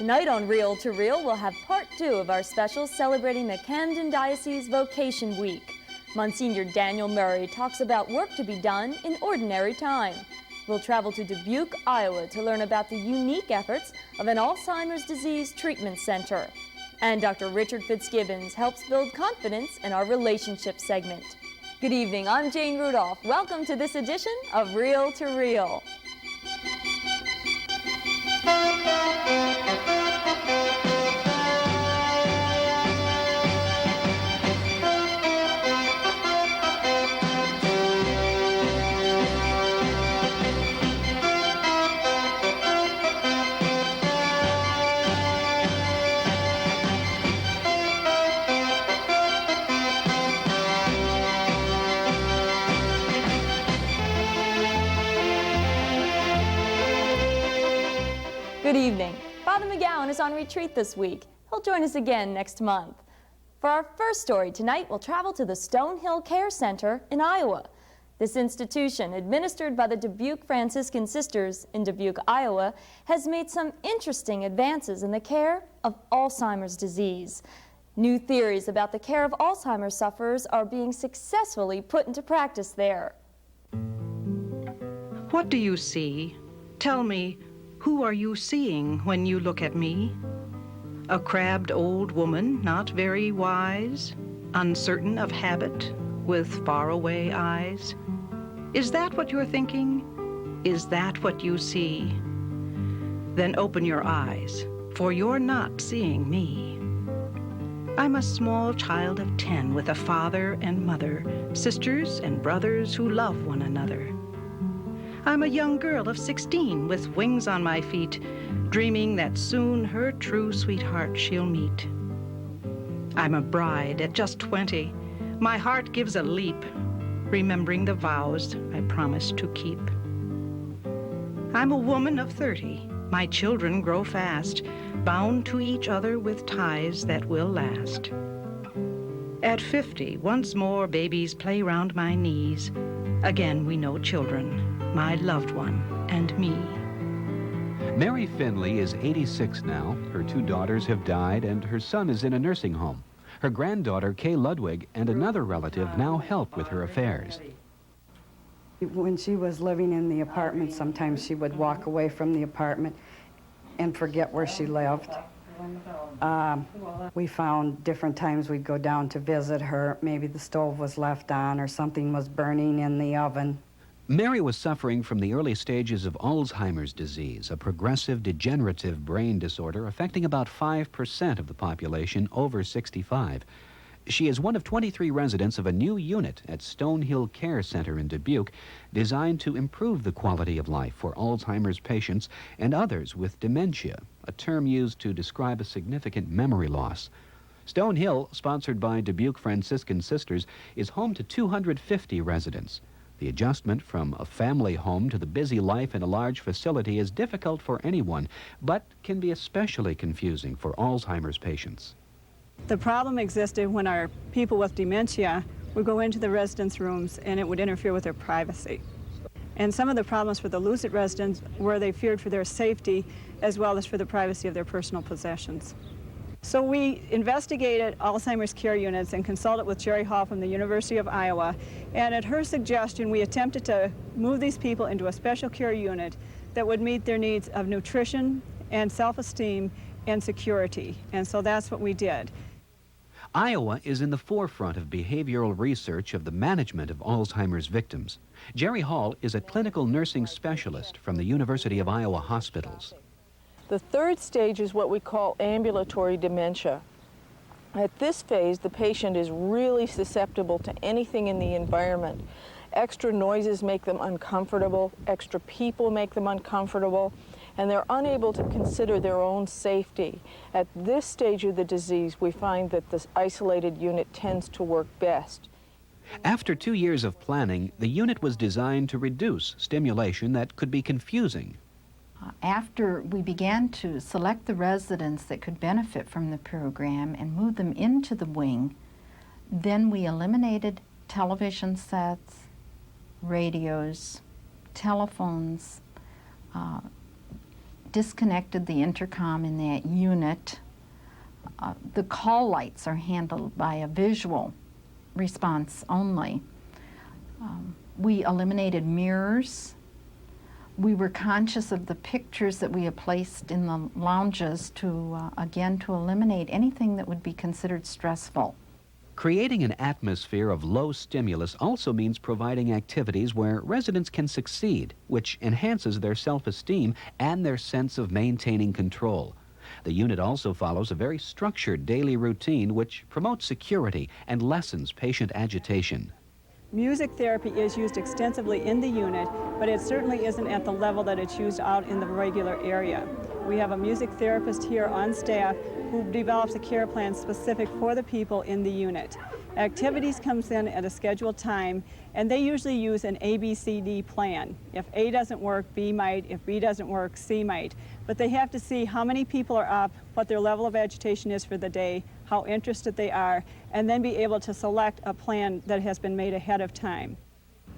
Tonight on Reel to Reel, we'll have part 2 of our special celebrating the Camden Diocese Vocation Week. Monsignor Daniel Murray talks about work to be done in ordinary time. We'll travel to Dubuque, Iowa to learn about the unique efforts of an Alzheimer's disease treatment center. And Dr. Richard Fitzgibbons helps build confidence in our relationship segment. Good evening, I'm Jane Rudolph. Welcome to this edition of Reel to Reel. Good evening. Father McGowan is on retreat this week. He'll join us again next month. For our first story tonight, we'll travel to the Stonehill Care Center in Iowa. This institution, administered by the Dubuque Franciscan Sisters in Dubuque, Iowa, has made some interesting advances in the care of Alzheimer's disease. New theories about the care of Alzheimer's sufferers are being successfully put into practice there. What do you see? Tell me, who are you seeing when you look at me? A crabbed old woman, not very wise, uncertain of habit, with faraway eyes? Is that what you're thinking? Is that what you see? Then open your eyes, for you're not seeing me. I'm a small child of 10 with a father and mother, sisters and brothers who love one another. I'm a young girl of 16 with wings on my feet, dreaming that soon her true sweetheart she'll meet. I'm a bride at just 20. My heart gives a leap, remembering the vows I promised to keep. I'm a woman of 30. My children grow fast, bound to each other with ties that will last. At 50, once more babies play round my knees. Again we know children, my loved one and me. Mary Finley is 86 now. Her 2 daughters have died and her son is in a nursing home. Her granddaughter, Kay Ludwig, and another relative now help with her affairs. When she was living in the apartment, sometimes she would walk away from the apartment and forget where she lived. We found different times we'd go down to visit her. Maybe the stove was left on or something was burning in the oven. Mary was suffering from the early stages of Alzheimer's disease, a progressive degenerative brain disorder affecting about 5% of the population over 65. She is one of 23 residents of a new unit at Stonehill Care Center in Dubuque, designed to improve the quality of life for Alzheimer's patients and others with dementia, a term used to describe a significant memory loss. Stonehill, sponsored by Dubuque Franciscan Sisters, is home to 250 residents. The adjustment from a family home to the busy life in a large facility is difficult for anyone, but can be especially confusing for Alzheimer's patients. The problem existed when our people with dementia would go into the residents' rooms and it would interfere with their privacy. And some of the problems for the lucid residents were they feared for their safety as well as for the privacy of their personal possessions. So we investigated Alzheimer's care units and consulted with Jerry Hall from the University of Iowa. And at her suggestion, we attempted to move these people into a special care unit that would meet their needs of nutrition and self-esteem and security. And so that's what we did. Iowa is in the forefront of behavioral research of the management of Alzheimer's victims. Jerry Hall is a clinical nursing specialist from the University of Iowa Hospitals. The third stage is what we call ambulatory dementia. At this phase, the patient is really susceptible to anything in the environment. Extra noises make them uncomfortable, extra people make them uncomfortable, and they're unable to consider their own safety. At this stage of the disease, we find that this isolated unit tends to work best. After 2 years of planning, the unit was designed to reduce stimulation that could be confusing. After we began to select the residents that could benefit from the program and move them into the wing, then we eliminated television sets, radios, telephones, disconnected the intercom in that unit. The call lights are handled by a visual response only. We eliminated mirrors. We were conscious of the pictures that we had placed in the lounges to, again, to eliminate anything that would be considered stressful. Creating an atmosphere of low stimulus also means providing activities where residents can succeed, which enhances their self-esteem and their sense of maintaining control. The unit also follows a very structured daily routine which promotes security and lessens patient agitation. Music therapy is used extensively in the unit, but it certainly isn't at the level that it's used out in the regular area. We have a music therapist here on staff who develops a care plan specific for the people in the unit. Activities comes in at a scheduled time, and they usually use an ABCD plan. If A doesn't work, B might. If B doesn't work, C might. But they have to see how many people are up, what their level of agitation is for the day, how interested they are, and then be able to select a plan that has been made ahead of time.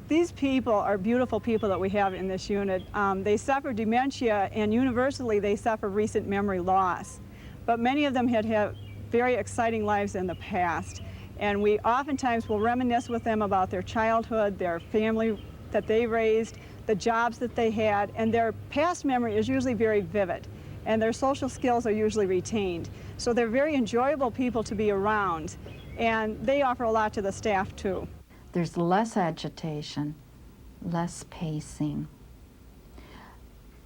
These people are beautiful people that we have in this unit. They suffer dementia, and universally they suffer recent memory loss. But many of them had very exciting lives in the past. And we oftentimes will reminisce with them about their childhood, their family that they raised, the jobs that they had, and their past memory is usually very vivid, and their social skills are usually retained. So they're very enjoyable people to be around, and they offer a lot to the staff too. There's less agitation, less pacing.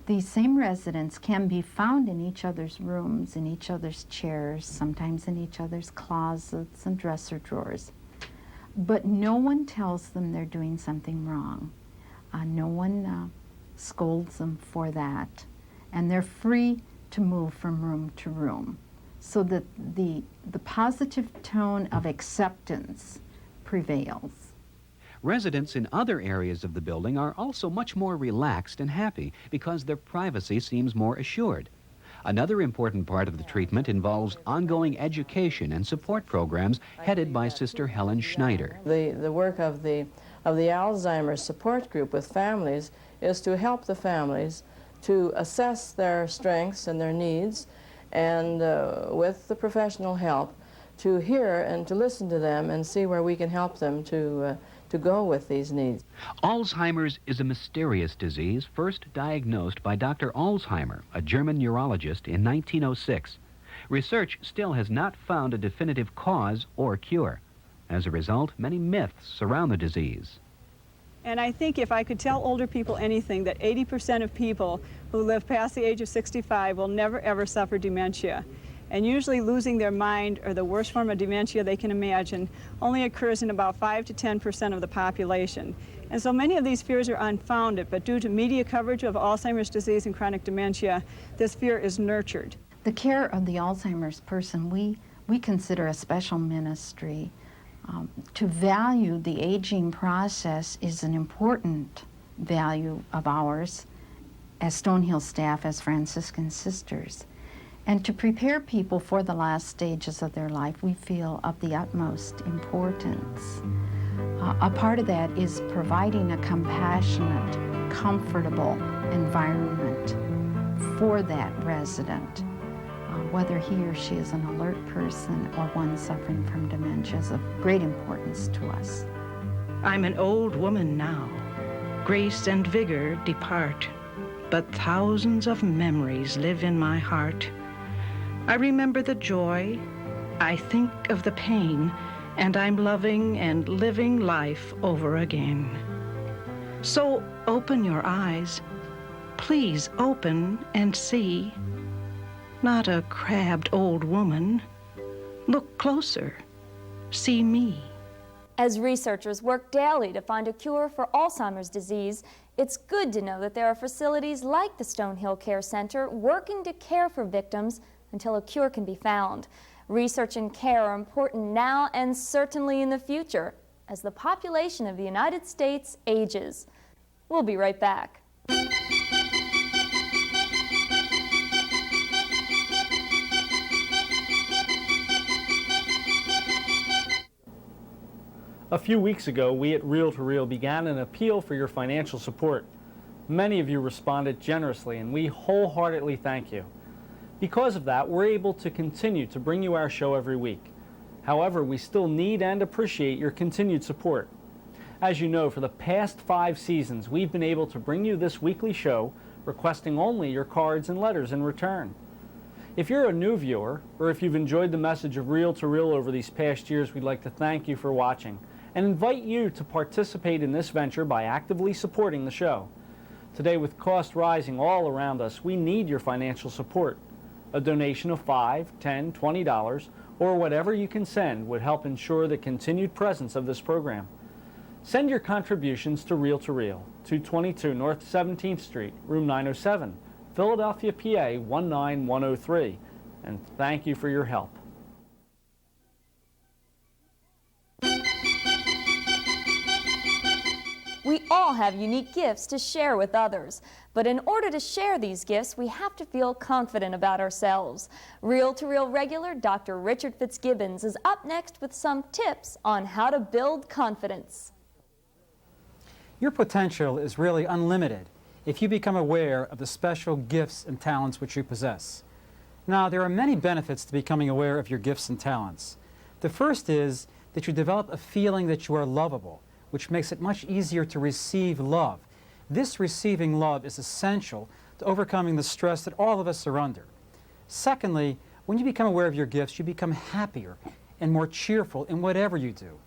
These same residents can be found in each other's rooms, in each other's chairs, sometimes in each other's closets and dresser drawers. But no one tells them they're doing something wrong. No one scolds them for that. And they're free to move from room to room, so that the positive tone of acceptance prevails. Residents in other areas of the building are also much more relaxed and happy because their privacy seems more assured. Another important part of the treatment involves ongoing education and support programs headed by Sister Helen Schneider. The work of the Alzheimer's support group with families is to help the families to assess their strengths and their needs, and with the professional help, to hear and to listen to them and see where we can help them to go with these needs. Alzheimer's is a mysterious disease first diagnosed by Dr. Alzheimer, a German neurologist, in 1906. Research still has not found a definitive cause or cure. As a result, many myths surround the disease. And I think if I could tell older people anything, that 80% of people who live past the age of 65 will never ever suffer dementia. And usually losing their mind, or the worst form of dementia they can imagine, only occurs in about 5 to 10% of the population. And so many of these fears are unfounded, but due to media coverage of Alzheimer's disease and chronic dementia, this fear is nurtured. The care of the Alzheimer's person, we consider a special ministry. To value the aging process is an important value of ours as Stonehill staff, as Franciscan sisters. And to prepare people for the last stages of their life, we feel of the utmost importance. A part of that is providing a compassionate, comfortable environment for that resident. Whether he or she is an alert person or one suffering from dementia is of great importance to us. I'm an old woman now. Grace and vigor depart, but thousands of memories live in my heart. I remember the joy, I think of the pain, and I'm loving and living life over again. So open your eyes, please open and see. Not a crabbed old woman. Look closer, see me. As researchers work daily to find a cure for Alzheimer's disease, it's good to know that there are facilities like the Stonehill Care Center working to care for victims until a cure can be found. Research and care are important now and certainly in the future as the population of the United States ages. We'll be right back. A few weeks ago, we at Reel to Reel began an appeal for your financial support. Many of you responded generously, and we wholeheartedly thank you. Because of that, we're able to continue to bring you our show every week. However, we still need and appreciate your continued support. As you know, for the past 5 seasons, we've been able to bring you this weekly show, requesting only your cards and letters in return. If you're a new viewer, or if you've enjoyed the message of Reel to Reel over these past years, we'd like to thank you for watching and invite you to participate in this venture by actively supporting the show. Today, with costs rising all around us, we need your financial support. A donation of $5, $10, $20, or whatever you can send would help ensure the continued presence of this program. Send your contributions to Reel, 222 North 17th Street, room 907, Philadelphia, PA 19103, and thank you for your help. We all have unique gifts to share with others, but in order to share these gifts, we have to feel confident about ourselves. Reel to Reel regular Dr. Richard Fitzgibbons is up next with some tips on how to build confidence. Your potential is really unlimited if you become aware of the special gifts and talents which you possess. Now, there are many benefits to becoming aware of your gifts and talents. The first is that you develop a feeling that you are lovable, which makes it much easier to receive love. This receiving love is essential to overcoming the stress that all of us are under. Secondly, when you become aware of your gifts, you become happier and more cheerful in whatever you do.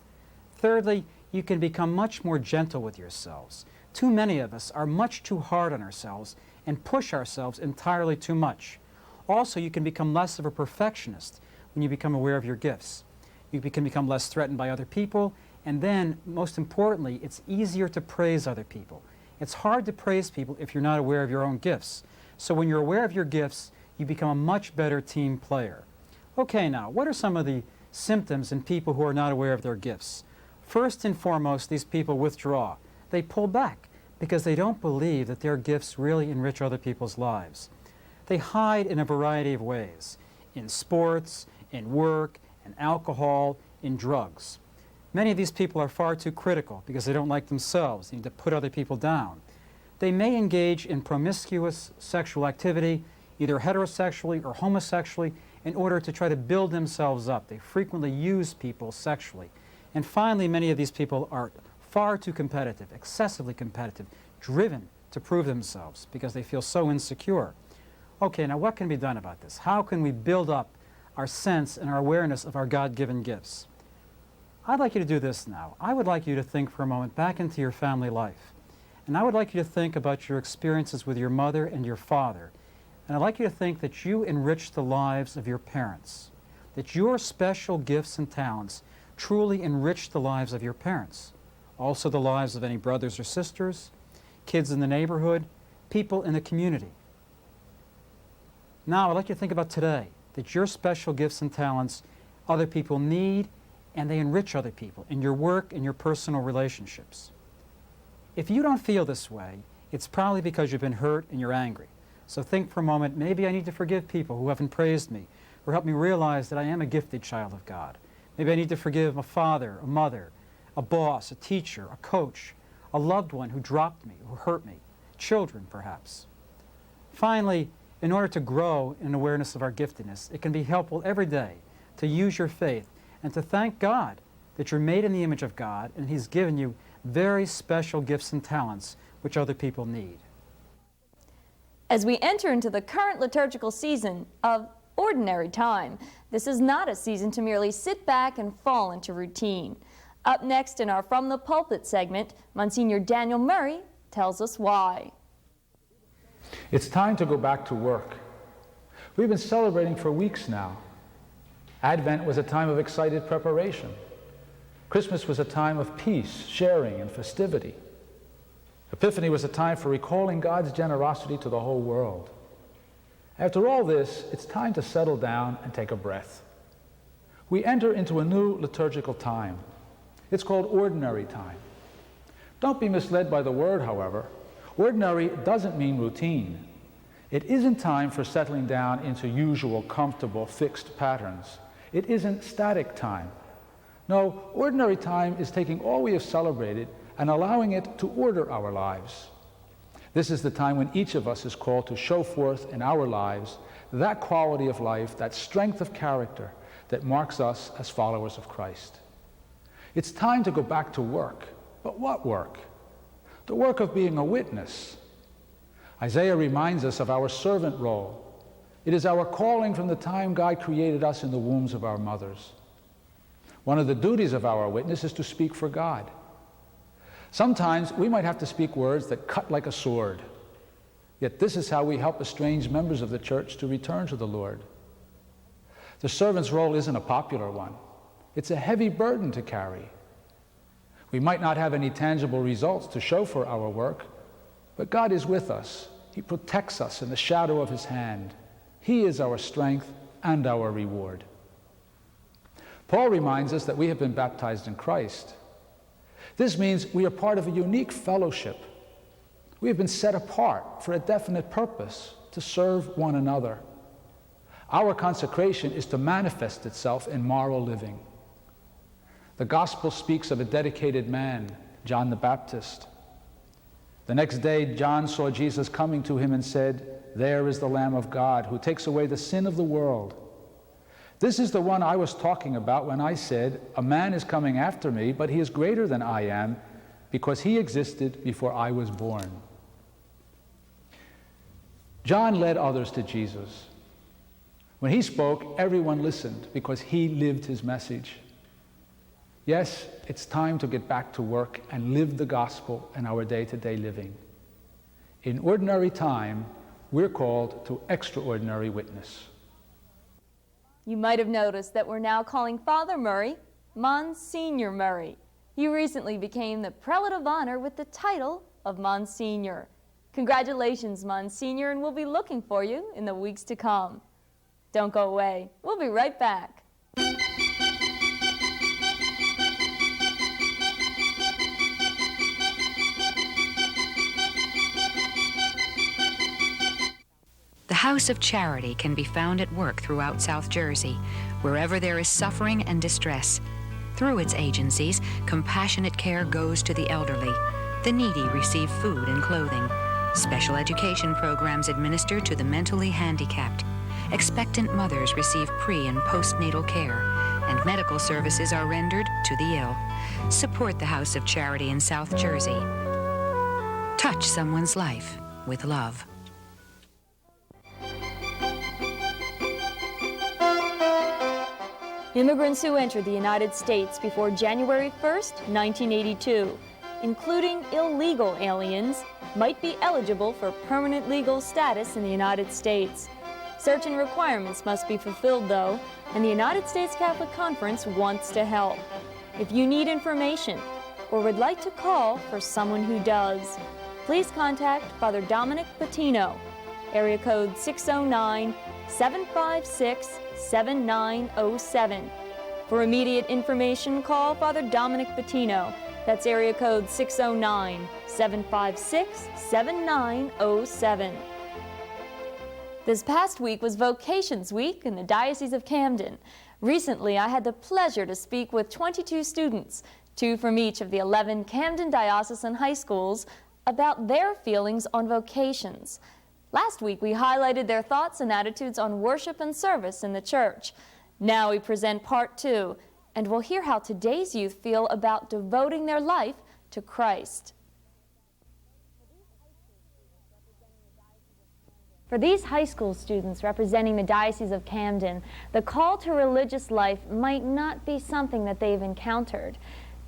Thirdly, you can become much more gentle with yourselves. Too many of us are much too hard on ourselves and push ourselves entirely too much. Also, you can become less of a perfectionist when you become aware of your gifts. You can become less threatened by other people, and then, most importantly, it's easier to praise other people. It's hard to praise people if you're not aware of your own gifts. So when you're aware of your gifts, you become a much better team player. Okay, now, what are some of the symptoms in people who are not aware of their gifts? First and foremost, these people withdraw. They pull back because they don't believe that their gifts really enrich other people's lives. They hide in a variety of ways, in sports, in work, in alcohol, in drugs. Many of these people are far too critical because they don't like themselves. They need to put other people down. They may engage in promiscuous sexual activity, either heterosexually or homosexually, in order to try to build themselves up. They frequently use people sexually. And finally, many of these people are far too competitive, excessively competitive, driven to prove themselves because they feel so insecure. Okay, now what can be done about this? How can we build up our sense and our awareness of our God-given gifts? I'd like you to do this now. I would like you to think for a moment back into your family life. And I would like you to think about your experiences with your mother and your father. And I'd like you to think that you enriched the lives of your parents, that your special gifts and talents truly enriched the lives of your parents, also the lives of any brothers or sisters, kids in the neighborhood, people in the community. Now, I'd like you to think about today, that your special gifts and talents other people need, and they enrich other people in your work and your personal relationships. If you don't feel this way, it's probably because you've been hurt and you're angry. So think for a moment, maybe I need to forgive people who haven't praised me or helped me realize that I am a gifted child of God. Maybe I need to forgive a father, a mother, a boss, a teacher, a coach, a loved one who dropped me, who hurt me, children perhaps. Finally, in order to grow in awareness of our giftedness, it can be helpful every day to use your faith and to thank God that you're made in the image of God and He's given you very special gifts and talents which other people need. As we enter into the current liturgical season of ordinary time, this is not a season to merely sit back and fall into routine. Up next in our From the Pulpit segment, Monsignor Daniel Murray tells us why. It's time to go back to work. We've been celebrating for weeks now. Advent was a time of excited preparation. Christmas was a time of peace, sharing, and festivity. Epiphany was a time for recalling God's generosity to the whole world. After all this, it's time to settle down and take a breath. We enter into a new liturgical time. It's called ordinary time. Don't be misled by the word, however. Ordinary doesn't mean routine. It isn't time for settling down into usual, comfortable, fixed patterns. It isn't static time. No, ordinary time is taking all we have celebrated and allowing it to order our lives. This is the time when each of us is called to show forth in our lives that quality of life, that strength of character that marks us as followers of Christ. It's time to go back to work. But what work? The work of being a witness. Isaiah reminds us of our servant role. It is our calling from the time God created us in the wombs of our mothers. One of the duties of our witness is to speak for God. Sometimes we might have to speak words that cut like a sword. Yet this is how we help estranged members of the church to return to the Lord. The servant's role isn't a popular one. It's a heavy burden to carry. We might not have any tangible results to show for our work, but God is with us. He protects us in the shadow of His hand. He is our strength and our reward. Paul reminds us that we have been baptized in Christ. This means we are part of a unique fellowship. We have been set apart for a definite purpose, to serve one another. Our consecration is to manifest itself in moral living. The gospel speaks of a dedicated man, John the Baptist. The next day, John saw Jesus coming to him and said, "There is the Lamb of God who takes away the sin of the world. This is the one I was talking about when I said, 'A man is coming after me, but he is greater than I am, because he existed before I was born.'" John led others to Jesus. When he spoke, everyone listened because he lived his message. Yes, it's time to get back to work and live the gospel in our day-to-day living. In ordinary time, we're called to extraordinary witness. You might have noticed that we're now calling Father Murray Monsignor Murray. He recently became the Prelate of Honor with the title of Monsignor. Congratulations, Monsignor, and we'll be looking for you in the weeks to come. Don't go away. We'll be right back. The House of Charity can be found at work throughout South Jersey, wherever there is suffering and distress. Through its agencies, compassionate care goes to the elderly. The needy receive food and clothing. Special education programs administered to the mentally handicapped. Expectant mothers receive pre- and postnatal care, and medical services are rendered to the ill. Support the House of Charity in South Jersey. Touch someone's life with love. Immigrants who entered the United States before January 1st, 1982, including illegal aliens, might be eligible for permanent legal status in the United States. Certain requirements must be fulfilled, though, and the United States Catholic Conference wants to help. If you need information or would like to call for someone who does, please contact Father Dominic Patino, area code 609-756-7907. For immediate information, call Father Dominic Patino. That's area code 609-756-7907. This past week was Vocations Week in the Diocese of Camden. Recently, I had the pleasure to speak with 22 students, 2 from each of the 11 Camden diocesan high schools, about their feelings on vocations. Last week, we highlighted their thoughts and attitudes on worship and service in the church. Now we present part 2, and we'll hear how today's youth feel about devoting their life to Christ. For these high school students representing the Diocese of Camden, the call to religious life might not be something that they've encountered.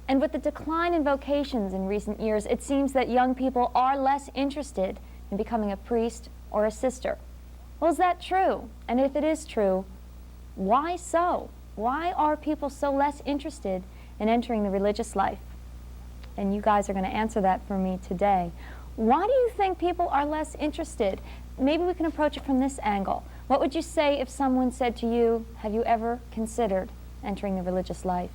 And with the decline in vocations in recent years, it seems that young people are less interested in becoming a priest or a sister. Well, is that true? And if it is true, why so? Why are people so less interested in entering the religious life? And you guys are going to answer that for me today. Why do you think people are less interested? Maybe we can approach it from this angle. What would you say if someone said to you, have you ever considered entering the religious life?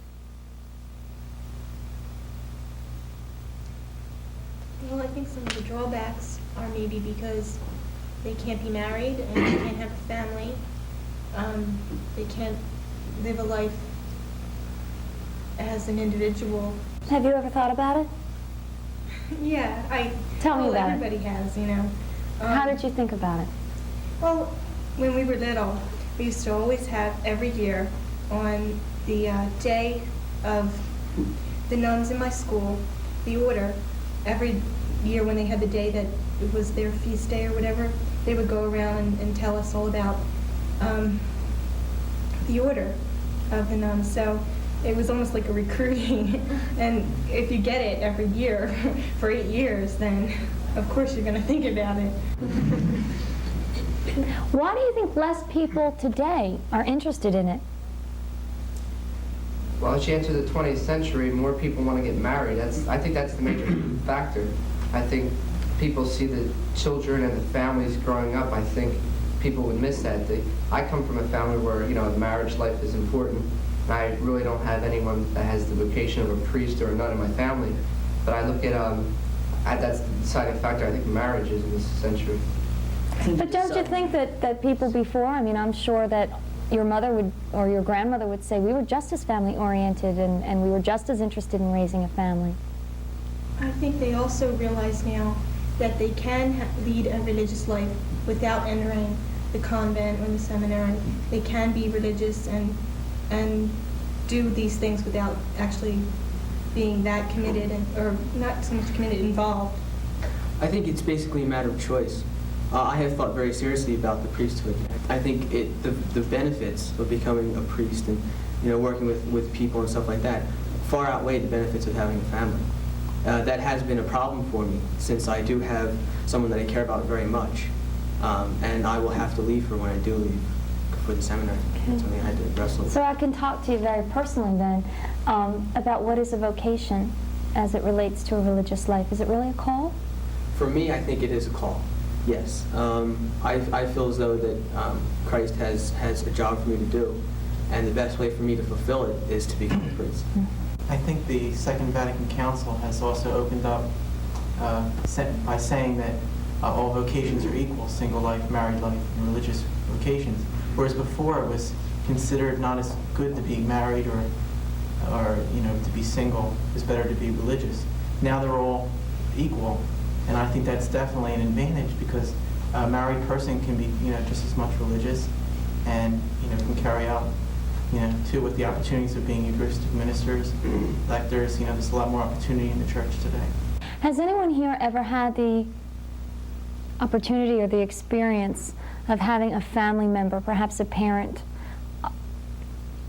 Well, I think some of the drawbacks are maybe because they can't be married and they can't have a family. They can't live a life as an individual. Have you ever thought about it? Yeah, Tell me about it. Everybody has, you know. How did you think about it? Well, when we were little, we used to always have every year on the day of the nuns in my school, the order, every year when they had the day that it was their feast day or whatever, they would go around and tell us all about the order of the nuns. So it was almost like a recruiting. And if you get it every year for 8 years, then of course you're going to think about it. Why do you think less people today are interested in it? Well, as you enter the 20th century, more people want to get married. I think that's the major factor. I think people see the children and the families growing up. I think people would miss that. I come from a family where, you know, marriage life is important. And I really don't have anyone that has the vocation of a priest or a nun in my family. But I look at that's the deciding factor. I think marriage is in this century. But don't you think that people before, I mean, I'm sure that your mother would, or your grandmother would say, we were just as family-oriented and we were just as interested in raising a family. I think they also realize now that they can lead a religious life without entering the convent or the seminary. They can be religious and do these things without actually being that committed, or not so much committed, involved. I think it's basically a matter of choice. I have thought very seriously about the priesthood. I think the benefits of becoming a priest and, you know, working with people and stuff like that far outweigh the benefits of having a family. That has been a problem for me since I do have someone that I care about very much, and I will have to leave her when I do leave for the seminary. Okay. That's something I had to wrestle with. So I can talk to you very personally then about what is a vocation as it relates to a religious life. Is it really a call? For me, I think it is a call. Yes. I feel as though that Christ has a job for me to do, and the best way for me to fulfill it is to become a priest. I think the Second Vatican Council has also opened up by saying that all vocations are equal: single life, married life, and religious vocations. Whereas before it was considered not as good to be married or you know, to be single. It's better to be religious. Now they're all equal. And I think that's definitely an advantage, because a married person can be, you know, just as much religious, and, you know, can carry out, you know, too, with the opportunities of being Eucharistic ministers, lectors. You know, there's a lot more opportunity in the church today. Has anyone here ever had the opportunity or the experience of having a family member, perhaps a parent,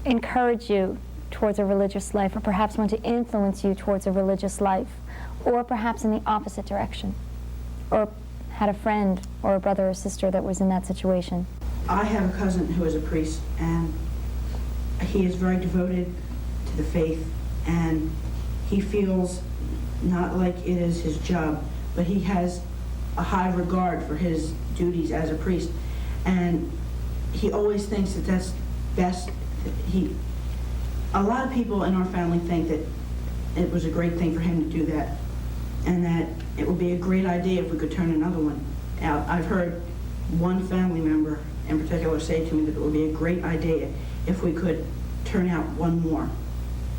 encourage you towards a religious life, or perhaps want to influence you towards a religious life? Or perhaps in the opposite direction, or had a friend or a brother or sister that was in that situation? I have a cousin who is a priest, and he is very devoted to the faith, and he feels not like it is his job, but he has a high regard for his duties as a priest, and he always thinks that that's best. A lot of people in our family think that it was a great thing for him to do that, and that it would be a great idea if we could turn another one out. I've heard one family member in particular say to me that it would be a great idea if we could turn out one more.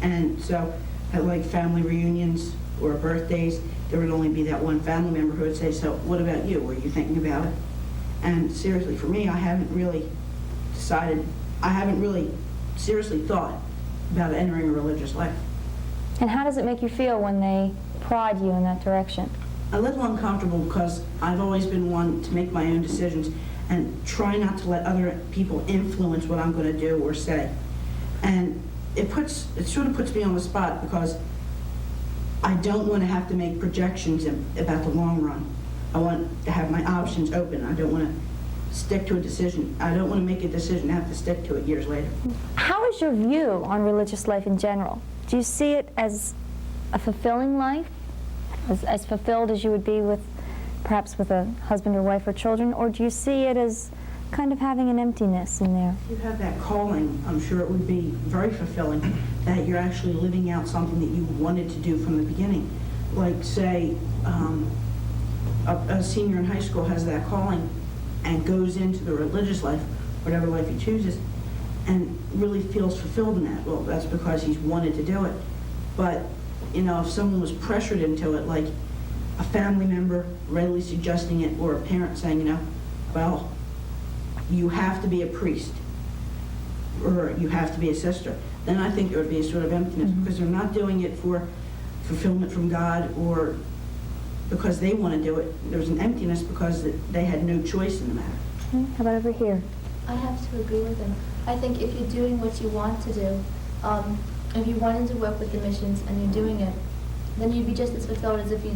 And so at like family reunions or birthdays, there would only be that one family member who would say, so what about you? Were you thinking about it? And seriously, for me, I haven't really seriously thought about entering a religious life. And how does it make you feel when they prod you in that direction? A little uncomfortable, because I've always been one to make my own decisions and try not to let other people influence what I'm going to do or say. And it sort of puts me on the spot, because I don't want to have to make projections about the long run. I want to have my options open. I don't want to stick to a decision. I don't want to make a decision and have to stick to it years later. How is your view on religious life in general? Do you see it as a fulfilling life, as fulfilled as you would be with, perhaps with a husband or wife or children, or do you see it as kind of having an emptiness in there? If you have that calling, I'm sure it would be very fulfilling, that you're actually living out something that you wanted to do from the beginning. Like, say, a senior in high school has that calling and goes into the religious life, whatever life he chooses, and really feels fulfilled in that. Well, that's because he's wanted to do it. But, you know, if someone was pressured into it, like a family member readily suggesting it, or a parent saying, you know, well, you have to be a priest, or you have to be a sister, then I think there would be a sort of emptiness, because they're not doing it for fulfillment from God or because they want to do it. There's an emptiness because they had no choice in the matter. Okay, how about over here? I have to agree with him. I think if you're doing what you want to do, if you wanted to work with the missions and you're doing it, then you'd be just as fulfilled as if you,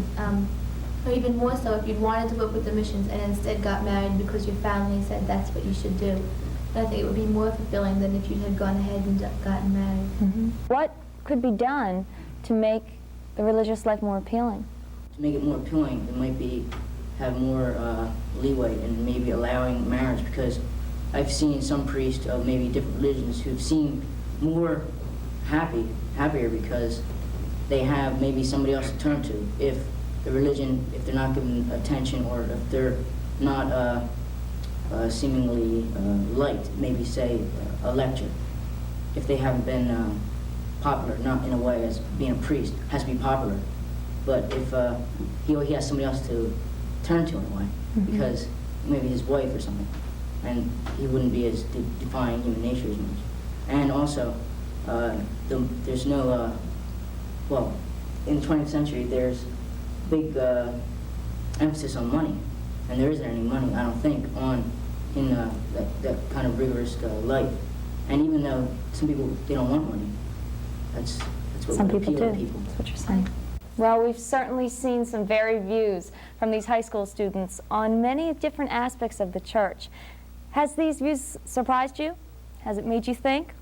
or even more so if you'd wanted to work with the missions and instead got married because your family said that's what you should do. And I think it would be more fulfilling than if you had gone ahead and gotten married. What could be done to make the religious life more appealing? To make it more appealing, it might be have more leeway in maybe allowing marriage, because I've seen some priests of maybe different religions who've seemed more happier because they have maybe somebody else to turn to. If the religion, if they're not given attention, or if they're not seemingly liked, maybe say a lecture, if they haven't been popular, not in a way as being a priest, has to be popular. But if he has somebody else to turn to in a way, because maybe his wife or something, and he wouldn't be as defying human nature as much. And also, there's no, well, in the 20th century, there's big emphasis on money, and there isn't any money, I don't think, in that kind of rigorous life. And even though some people, they don't want money, that's what Some would people appeal do. to people. That's what you're saying. Well, we've certainly seen some varied views from these high school students on many different aspects of the church. Has these views surprised you? Has it made you think?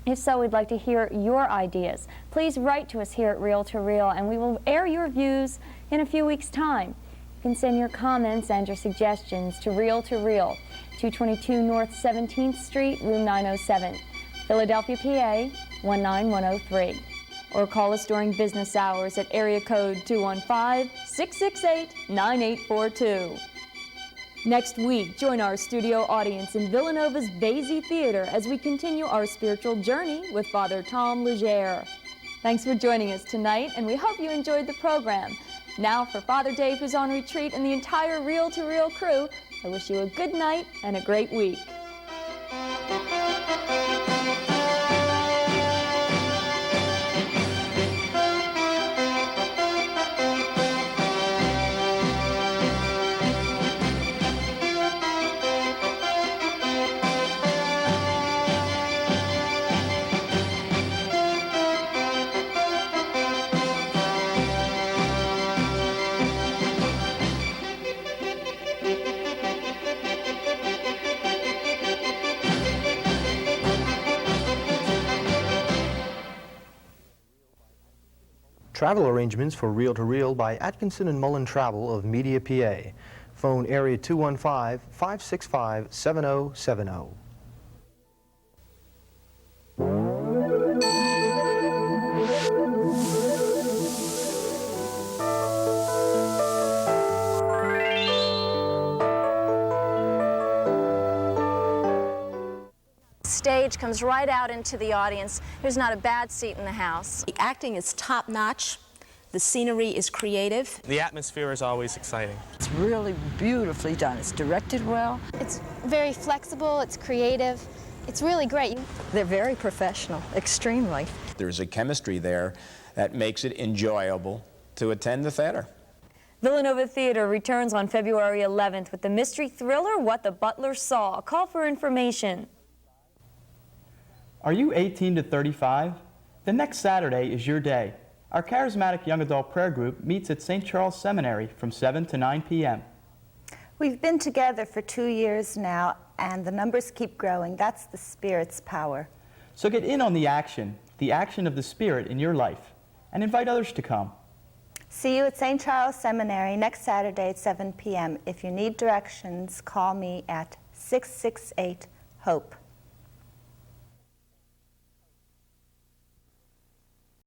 If so, we'd like to hear your ideas. Please write to us here at Reel to Reel, and we will air your views in a few weeks' time. You can send your comments and your suggestions to Reel, 222 North 17th Street, room 907, Philadelphia, PA 19103. Or call us during business hours at area code 215-668-9842. Next week, join our studio audience in Villanova's Basie Theater as we continue our spiritual journey with Father Tom Legere. Thanks for joining us tonight, and we hope you enjoyed the program. Now for Father Dave, who's on retreat, and the entire Reel to Reel crew, I wish you a good night and a great week. Travel arrangements for Reel to Reel by Atkinson and Mullen Travel of Media, PA. Phone area 215-565-7070. Stage comes right out into the audience. There's not a bad seat in the house. The acting is top-notch. The scenery is creative. The atmosphere is always exciting. It's really beautifully done. It's directed well. It's very flexible. It's creative. It's really great. They're very professional, extremely. There's a chemistry there that makes it enjoyable to attend the theater. Villanova Theater returns on February 11th with the mystery thriller What the Butler Saw. Call for information. Are you 18 to 35? The next Saturday is your day. Our charismatic young adult prayer group meets at St. Charles Seminary from 7 to 9 p.m. We've been together for 2 years now, and the numbers keep growing. That's the Spirit's power. So get in on the action of the Spirit in your life, and invite others to come. See you at St. Charles Seminary next Saturday at 7 p.m. If you need directions, call me at 668-HOPE.